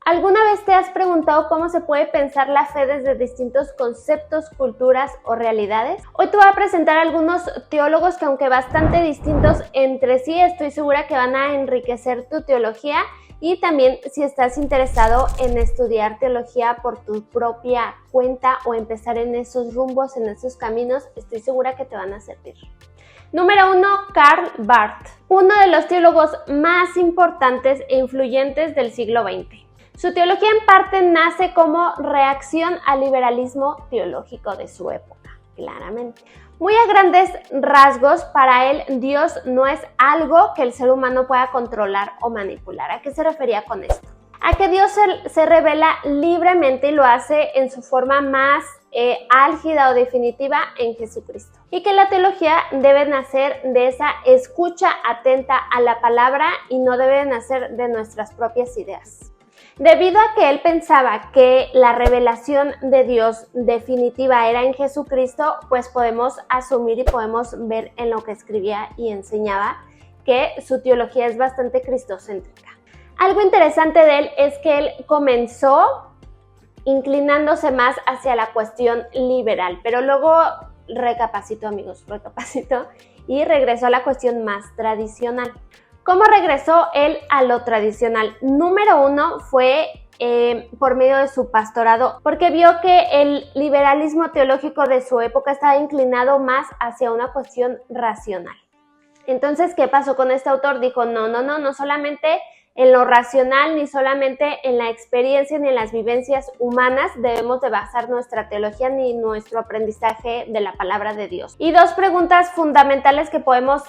¿Alguna vez te has preguntado cómo se puede pensar la fe desde distintos conceptos, culturas o realidades? Hoy te voy a presentar algunos teólogos que, aunque bastante distintos entre sí, estoy segura que van a enriquecer tu teología, y también si estás interesado en estudiar teología por tu propia cuenta o empezar en esos rumbos, en esos caminos, estoy segura que te van a servir. Número 1, Karl Barth, uno de los teólogos más importantes e influyentes del siglo XX. Su teología en parte nace como reacción al liberalismo teológico de su época, claramente. Muy a grandes rasgos, para él, Dios no es algo que el ser humano pueda controlar o manipular. ¿A qué se refería con esto? A que Dios se revela libremente y lo hace en su forma más álgida o definitiva en Jesucristo. Y que la teología debe nacer de esa escucha atenta a la palabra y no debe nacer de nuestras propias ideas. Debido a que él pensaba que la revelación de Dios definitiva era en Jesucristo, pues podemos asumir y podemos ver en lo que escribía y enseñaba que su teología es bastante cristocéntrica. Algo interesante de él es que él comenzó inclinándose más hacia la cuestión liberal, pero luego recapacitó y regresó a la cuestión más tradicional. ¿Cómo regresó él a lo tradicional? Número 1 fue por medio de su pastorado, porque vio que el liberalismo teológico de su época estaba inclinado más hacia una cuestión racional. Entonces, ¿qué pasó con este autor? Dijo, no solamente en lo racional, ni solamente en la experiencia, ni en las vivencias humanas debemos de basar nuestra teología ni nuestro aprendizaje de la palabra de Dios. Y dos preguntas fundamentales que podemos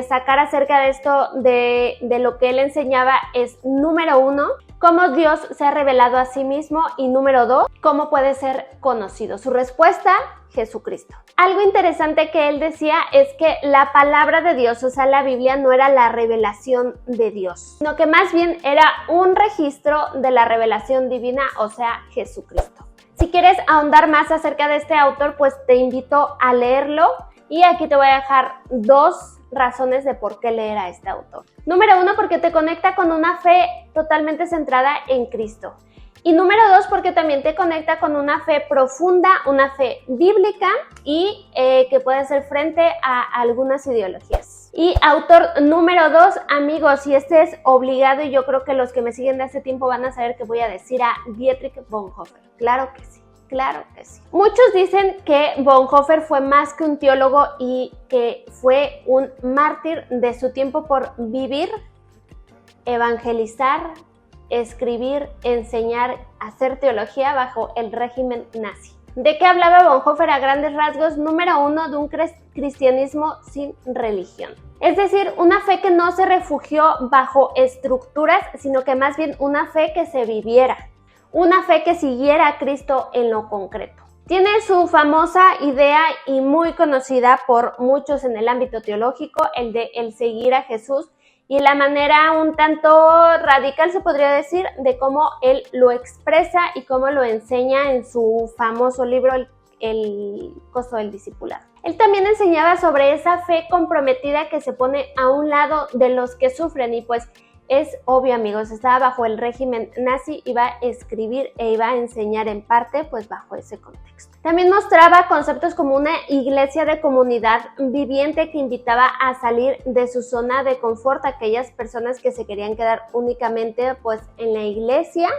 sacar acerca de esto, de lo que él enseñaba, es: número 1, cómo Dios se ha revelado a sí mismo, y número 2, cómo puede ser conocido. Su respuesta: Jesucristo. Algo interesante que él decía es que la palabra de Dios, o sea, la Biblia, no era la revelación de Dios, sino que más bien era un registro de la revelación divina, o sea, Jesucristo. Si quieres ahondar más acerca de este autor, pues te invito a leerlo, y aquí te voy a dejar 2 razones de por qué leer a este autor. Número 1, porque te conecta con una fe totalmente centrada en Cristo. Y número 2, porque también te conecta con una fe profunda, una fe bíblica, y que puede hacer frente a algunas ideologías. Y autor número 2, amigos, y este es obligado, y yo creo que los que me siguen de hace tiempo van a saber que voy a decir a Dietrich Bonhoeffer. Claro que sí. Claro que sí. Muchos dicen que Bonhoeffer fue más que un teólogo y que fue un mártir de su tiempo por vivir, evangelizar, escribir, enseñar, hacer teología bajo el régimen nazi. ¿De qué hablaba Bonhoeffer a grandes rasgos? Número 1, de un cristianismo sin religión. Es decir, una fe que no se refugió bajo estructuras, sino que más bien una fe que se viviera. Una fe que siguiera a Cristo en lo concreto. Tiene su famosa idea y muy conocida por muchos en el ámbito teológico, el de el seguir a Jesús, y la manera un tanto radical, se podría decir, de cómo él lo expresa y cómo lo enseña en su famoso libro El costo del discipulado. Él también enseñaba sobre esa fe comprometida que se pone a un lado de los que sufren, y pues es obvio, amigos, estaba bajo el régimen nazi, iba a escribir e iba a enseñar en parte pues bajo ese contexto. También mostraba conceptos como una iglesia de comunidad viviente que invitaba a salir de su zona de confort a aquellas personas que se querían quedar únicamente pues en la iglesia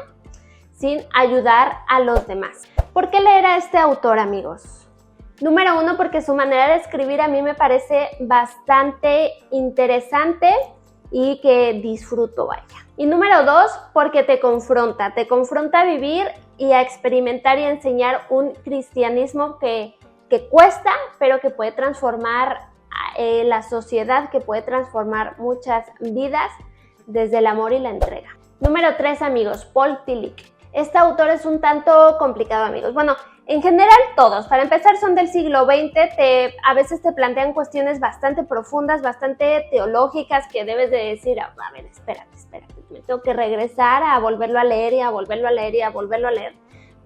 sin ayudar a los demás. ¿Por qué leer a este autor, amigos? Número 1, porque su manera de escribir a mí me parece bastante interesante y que disfruto, vaya. Y número 2, porque te confronta a vivir y a experimentar y a enseñar un cristianismo que cuesta, pero que puede transformar la sociedad, que puede transformar muchas vidas desde el amor y la entrega. Número 3, amigos, Paul Tillich. Este autor es un tanto complicado, amigos. Bueno, en general todos. Para empezar, son del siglo XX. A veces te plantean cuestiones bastante profundas, bastante teológicas, que debes de decir, a ver, espérate. Me tengo que regresar a volverlo a leer y a volverlo a leer y a volverlo a leer.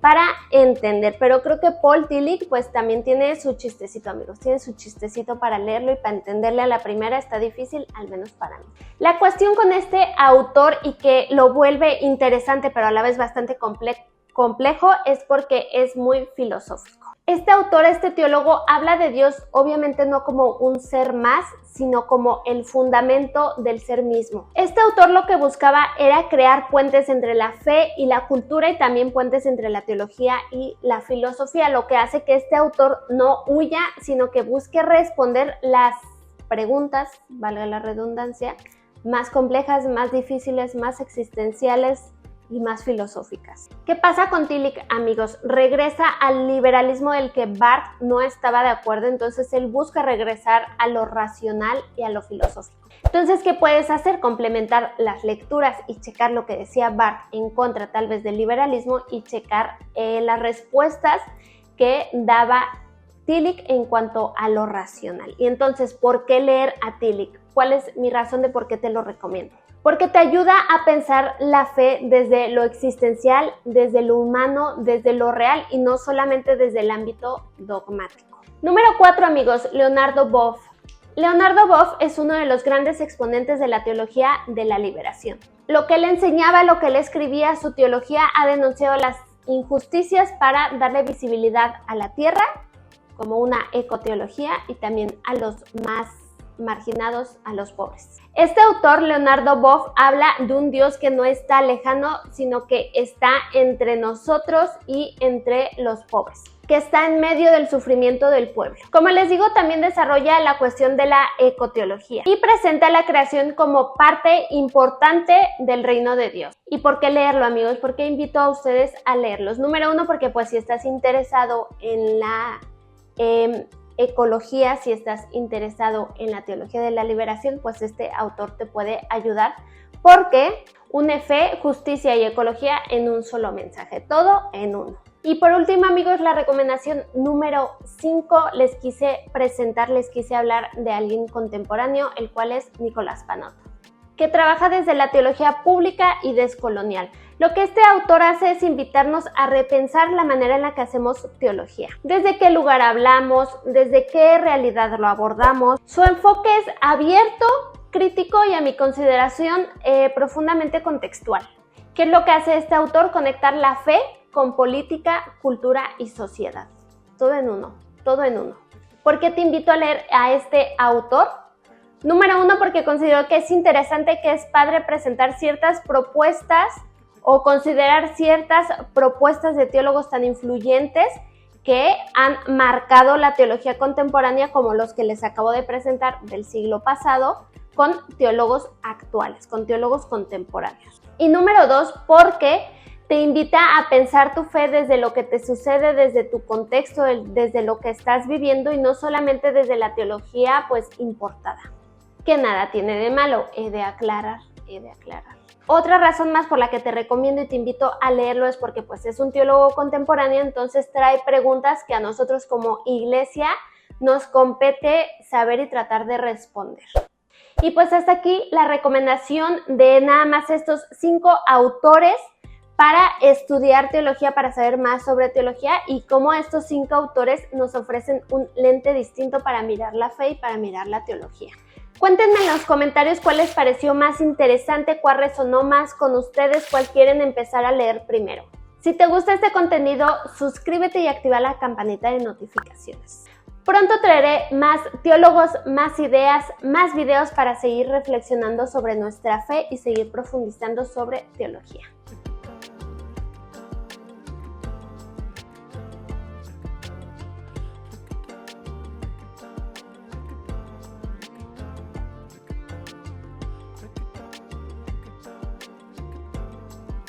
para entender, pero creo que Paul Tillich pues también tiene su chistecito, amigos, tiene su chistecito para leerlo y para entenderle a la primera está difícil, al menos para mí. La cuestión con este autor y que lo vuelve interesante pero a la vez bastante complejo es porque es muy filosófico. Este autor, este teólogo, habla de Dios obviamente no como un ser más, sino como el fundamento del ser mismo. Este autor lo que buscaba era crear puentes entre la fe y la cultura y también puentes entre la teología y la filosofía, lo que hace que este autor no huya, sino que busque responder las preguntas, valga la redundancia, más complejas, más difíciles, más existenciales y más filosóficas. ¿Qué pasa con Tillich, amigos? Regresa al liberalismo del que Barth no estaba de acuerdo, entonces él busca regresar a lo racional y a lo filosófico. Entonces, ¿qué puedes hacer? Complementar las lecturas y checar lo que decía Barth en contra tal vez del liberalismo y checar las respuestas que daba Tillich en cuanto a lo racional. Y entonces, ¿por qué leer a Tillich? ¿Cuál es mi razón de por qué te lo recomiendo? Porque te ayuda a pensar la fe desde lo existencial, desde lo humano, desde lo real y no solamente desde el ámbito dogmático. Número 4, amigos, Leonardo Boff. Leonardo Boff es uno de los grandes exponentes de la teología de la liberación. Lo que él enseñaba, lo que él escribía, su teología ha denunciado las injusticias para darle visibilidad a la tierra, como una ecoteología, y también a los más marginados, a los pobres. Este autor, Leonardo Boff, habla de un Dios que no está lejano, sino que está entre nosotros y entre los pobres, que está en medio del sufrimiento del pueblo. Como les digo, también desarrolla la cuestión de la ecoteología y presenta la creación como parte importante del reino de Dios. ¿Y por qué leerlo, amigos? ¿Por qué invito a ustedes a leerlos? Número 1, porque pues si estás interesado en la ecología, si estás interesado en la teología de la liberación, pues este autor te puede ayudar porque une fe, justicia y ecología en un solo mensaje, todo en uno. Y por último, amigos, la recomendación número 5, les quise hablar de alguien contemporáneo, el cual es Nicolás Panotto, que trabaja desde la teología pública y descolonial. Lo que este autor hace es invitarnos a repensar la manera en la que hacemos teología. Desde qué lugar hablamos, desde qué realidad lo abordamos. Su enfoque es abierto, crítico y a mi consideración profundamente contextual. ¿Qué es lo que hace este autor? Conectar la fe con política, cultura y sociedad. Todo en uno, todo en uno. ¿Por qué te invito a leer a este autor? Número 1, porque considero que es interesante, que es padre presentar ciertas propuestas o considerar ciertas propuestas de teólogos tan influyentes que han marcado la teología contemporánea, como los que les acabo de presentar del siglo pasado, con teólogos actuales, con teólogos contemporáneos. Y número 2, porque te invita a pensar tu fe desde lo que te sucede, desde tu contexto, desde lo que estás viviendo y no solamente desde la teología pues importada. Que nada tiene de malo, he de aclarar. Otra razón más por la que te recomiendo y te invito a leerlo es porque pues es un teólogo contemporáneo, entonces trae preguntas que a nosotros como iglesia nos compete saber y tratar de responder. Y pues hasta aquí la recomendación de nada más estos 5 autores para estudiar teología, para saber más sobre teología y cómo estos 5 autores nos ofrecen un lente distinto para mirar la fe y para mirar la teología. Cuéntenme en los comentarios cuál les pareció más interesante, cuál resonó más con ustedes, cuál quieren empezar a leer primero. Si te gusta este contenido, suscríbete y activa la campanita de notificaciones. Pronto traeré más teólogos, más ideas, más videos para seguir reflexionando sobre nuestra fe y seguir profundizando sobre teología.